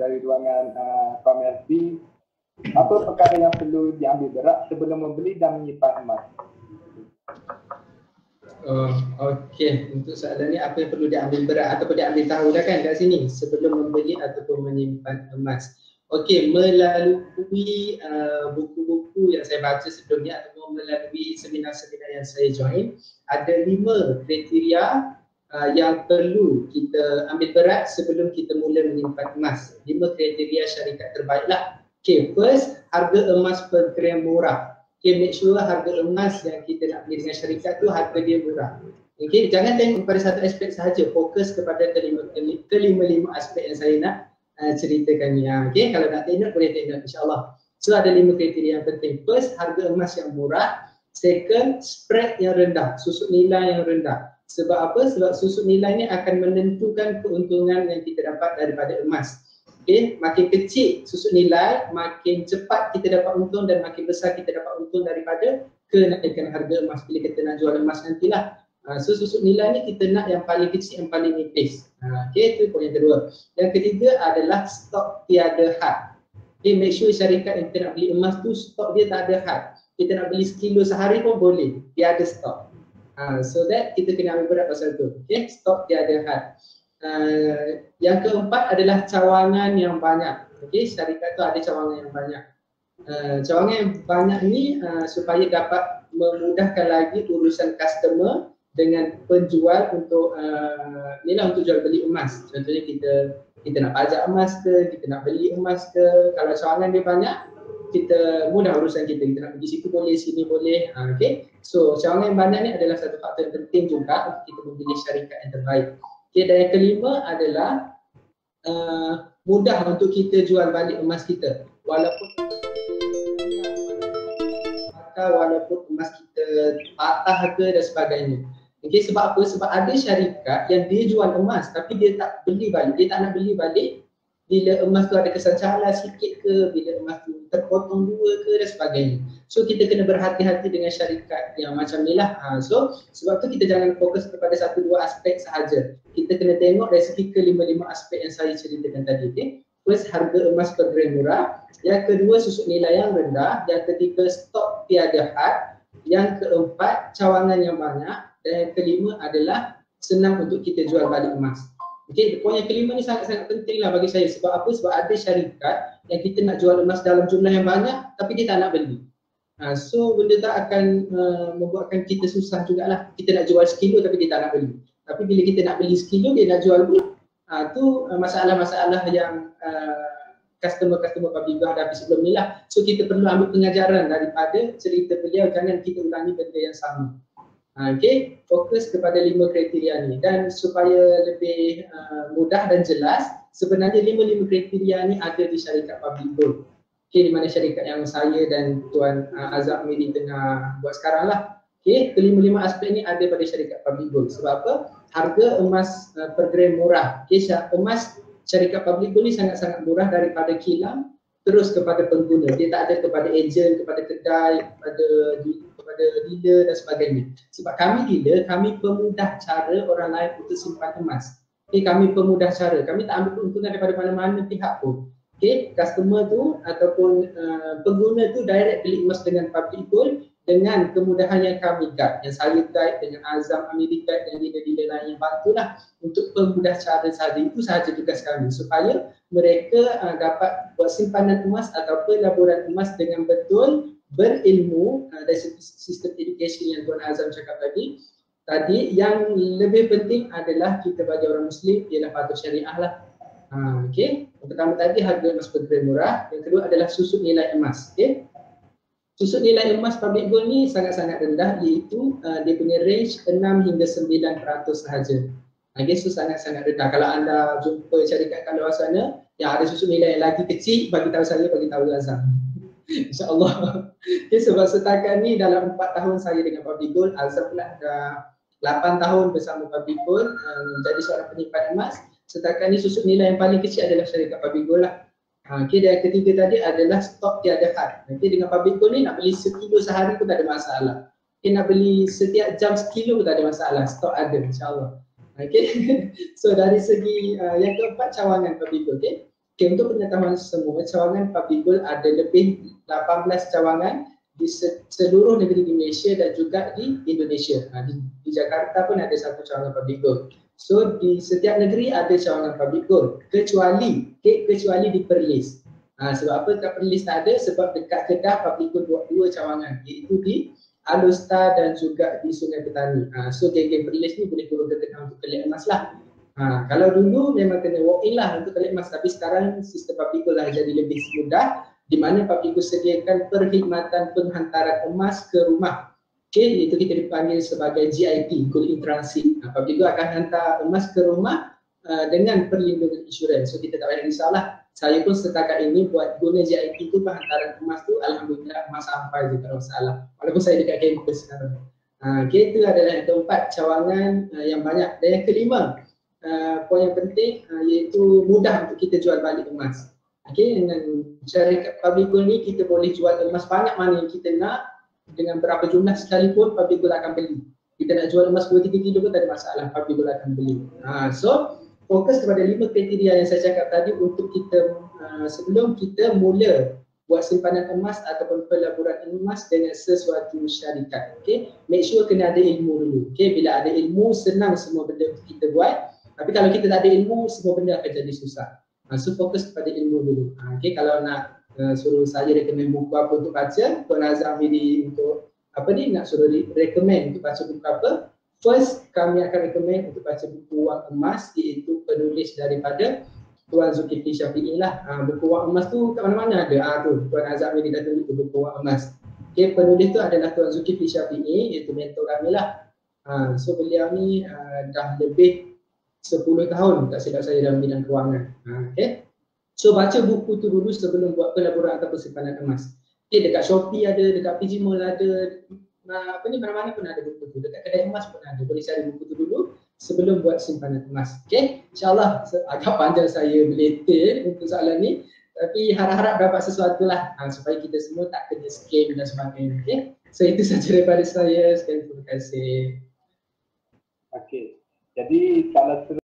dari ruangan Komersi, apa perkara yang perlu diambil berat sebelum membeli dan menyimpan emas? Okey, untuk soalan ni apa yang perlu diambil berat ataupun diambil tahu dah kan kat sini sebelum membeli ataupun menyimpan emas. Okey, melalui buku-buku yang saya baca sebelum ni ataupun melalui seminar-seminar yang saya join, ada 5 kriteria yang perlu kita ambil berat sebelum kita mula menyimpan emas. 5 kriteria syarikat terbaik lah. Okey, first, harga emas per gram murah. Okay, make sure harga emas yang kita nak beli dengan syarikat tu harga dia murah. Okay, jangan tengok pada satu aspek sahaja, fokus kepada kelima-lima aspek yang saya nak ceritakan ni. Okay, kalau nak tengok boleh tengok insyaAllah. So ada 5 kriteria yang penting. First, harga emas yang murah. Second, spread yang rendah, susuk nilai yang rendah. Sebab apa? Sebab susuk nilai ni akan menentukan keuntungan yang kita dapat daripada emas. Okay, makin kecil susuk nilai, makin cepat kita dapat untung dan makin besar kita dapat untung daripada kenaikan harga emas bila kita nak jual emas nantilah. So susuk nilai ni kita nak yang paling kecil, yang paling nipis. Okay, itu poin yang kedua. Yang ketiga adalah stok tiada had. Okay, make sure syarikat yang kita nak beli emas tu stok dia tak ada had. Kita nak beli sekilo sehari pun boleh, dia ada stok. So that kita kena ambil berat pasal tu. Okay, stok tiada had. Yang keempat adalah cawangan yang banyak. Okey, syarikat tu ada cawangan yang banyak. Cawangan yang banyak ni supaya dapat memudahkan lagi urusan customer dengan penjual untuk untuk jual beli emas. Contohnya kita nak pajak emas ke, kita nak beli emas ke, kalau cawangan dia banyak, kita mudah urusan kita. Kita nak pergi situ boleh, sini boleh. Okey. So cawangan yang banyak ni adalah satu faktor yang penting juga untuk kita memilih syarikat yang terbaik. Okay, dan yang kelima adalah mudah untuk kita jual balik emas kita walaupun emas kita patah ke dan sebagainya. Okay, sebab apa? Sebab ada syarikat yang dia jual emas tapi dia tak beli balik, dia tak nak beli balik bila emas tu ada kesan cala sikit ke, bila emas tu terpotong 2 ke dan sebagainya. So kita kena berhati-hati dengan syarikat yang macam ni lah. So sebab tu kita jangan fokus kepada 1-2 aspek sahaja. Kita kena tengok dari segi kelima-lima aspek yang saya ceritakan tadi. Okay? First, harga emas per gram murah. Yang kedua, susuk nilai yang rendah. Yang ketiga, stok tiada had. Yang keempat, cawangan yang banyak. Dan yang kelima adalah senang untuk kita jual balik emas. Okey, poin yang kelima ni sangat-sangat penting lah bagi saya. Sebab apa? Sebab ada syarikat yang kita nak jual emas dalam jumlah yang banyak tapi dia tak nak beli. So benda tak akan membuatkan kita susah jugalah. Kita nak jual sekilo tapi dia tak nak beli. Tapi bila kita nak beli sekilo dia nak jual pula. Tu masalah-masalah yang customer-customer public hadapi sebelum ni lah. So kita perlu ambil pengajaran daripada cerita beliau, jangan kita ulangi benda yang sama. Okay, fokus kepada 5 kriteria ni dan supaya lebih mudah dan jelas, sebenarnya 5 kriteria ni ada di syarikat public gold. Okay, di mana syarikat yang saya dan Tuan Azam Miri tengah buat sekarang lah. Okay, kelima-lima aspek ni ada pada syarikat public gold. Sebab apa? Harga emas per gram murah. Okay, emas syarikat public gold ni sangat-sangat murah daripada kilang terus kepada pengguna. Dia tak ada kepada ejen, kepada kedai, kepada dealer dan sebagainya. Sebab kami dealer, kami pemudah cara orang lain untuk simpan emas. Okay, kami pemudah cara. Kami tak ambil keuntungan daripada mana-mana pihak pun. Okay, customer tu ataupun pengguna tu direct beli emas dengan public gold dengan kemudahan yang kami guide, yang saya guide dengan Azam Amiri guide dan dealer-dealer lain yang bantulah untuk pemudah cara sahaja. Itu sahaja tugas kami supaya mereka dapat buat simpanan emas atau pelaburan emas dengan betul, berilmu dari sistem education yang Tuan Azam cakap tadi. Yang lebih penting adalah kita bagi orang Muslim ialah patuh syariah lah. Okay. Yang pertama tadi harga emas per gram murah. Yang kedua adalah susuk nilai emas. Okay. Susuk nilai emas public gold ni sangat-sangat rendah, iaitu dia punya range 6 hingga 9% sahaja. Okay, so sangat-sangat rendah. Kalau anda jumpa syarikat kat luar sana yang ada susuk nilai yang lagi kecil, bagi tahu saya, bagi tahu Azam. InsyaAllah. Okay, sebab setakat ni dalam 4 tahun saya dengan public gold, Azam pula dah 8 tahun bersama public gold jadi seorang penyimpan emas. Setakat ni susuk nilai yang paling kecil adalah syarikat public gold lah. Okay, dan yang ketiga tadi adalah stok tiada had. Okay, dengan public gold ni nak beli sekilo sehari pun tak ada masalah. Okay, nak beli setiap jam sekilo pun tak ada masalah. Stok ada insyaAllah. Okay, so dari segi yang keempat cawangan public gold. Okay, Okay, untuk pengetahuan semua, cawangan public gold ada lebih 18 cawangan di seluruh negeri di Malaysia dan juga di Indonesia. Di Jakarta pun ada satu cawangan public gold. So di setiap negeri ada cawangan public gold, kecuali di Perlis. Sebab apa dekat Perlis tak ada? Sebab dekat Kedah public gold buat 2 cawangan, iaitu di Alustar dan juga di Sungai Petani. So geng-geng Perlis ni boleh turun ke Kedah untuk collect emas lah. Kalau dulu memang kena walk in lah untuk collect emas, tapi sekarang sistem public gold dah jadi lebih mudah, di mana public gold sediakan perkhidmatan penghantaran emas ke rumah. Okay, itu kita dipanggil sebagai GIT, Gold in Transit. Public gold akan hantar emas ke rumah dengan perlindungan insurans. So kita tak payah risaulah. Saya pun setakat ini buat guna GIT tu, penghantaran emas tu alhamdulillah emas sampai je, tak ada masalah. Walaupun saya dekat kampus sekarang. Okay, itu adalah yang keempat, cawangan yang banyak. Dan yang kelima, poin yang penting iaitu mudah untuk kita jual balik emas. Okay, dengan syarikat public gold ni kita boleh jual emas banyak mana yang kita nak, dengan berapa jumlah sekalipun public gold akan beli. Kita nak jual emas 2-3 kilo pun tak ada masalah, public gold akan beli. So fokus kepada 5 kriteria yang saya cakap tadi untuk kita sebelum kita mula buat simpanan emas ataupun pelaburan emas dengan sesuatu syarikat. Okay, make sure kena ada ilmu dulu. Okay, bila ada ilmu senang semua benda kita buat. Tapi kalau kita tak ada ilmu, semua benda akan jadi susah. So fokus kepada ilmu dulu. Okay, kalau nak suruh saya recommend buku apa untuk baca, Tuan Azam ini untuk nak suruh recommend untuk baca buku apa, first kami akan recommend untuk baca buku Wang Emas, iaitu penulis daripada Tuan Zulkifli Syafi'i lah. Buku Wang Emas tu kat mana-mana ada. Tu Tuan Azam ini dah tulis buku Wang Emas. Okay, penulis tu adalah Tuan Zulkifli Syafi'i, iaitu mentor kami lah. So beliau ni dah lebih 10 tahun tak silap saya dalam bidang kewangan. Okay. So baca buku tu dulu sebelum buat pelaburan ataupun simpanan emas. Okay, dekat Shopee ada, dekat PG Mall ada, mana-mana pun ada buku tu. Dekat kedai emas pun ada. Boleh cari buku tu dulu sebelum buat simpanan emas. Okay, insyaAllah agak panjang saya berletir untuk soalan ni. Tapi harap-harap dapat sesuatu lah supaya kita semua tak kena scam dan sebagainya. Okay, so itu sahaja daripada saya. Sekian, terima kasih. Okay, jadi soalan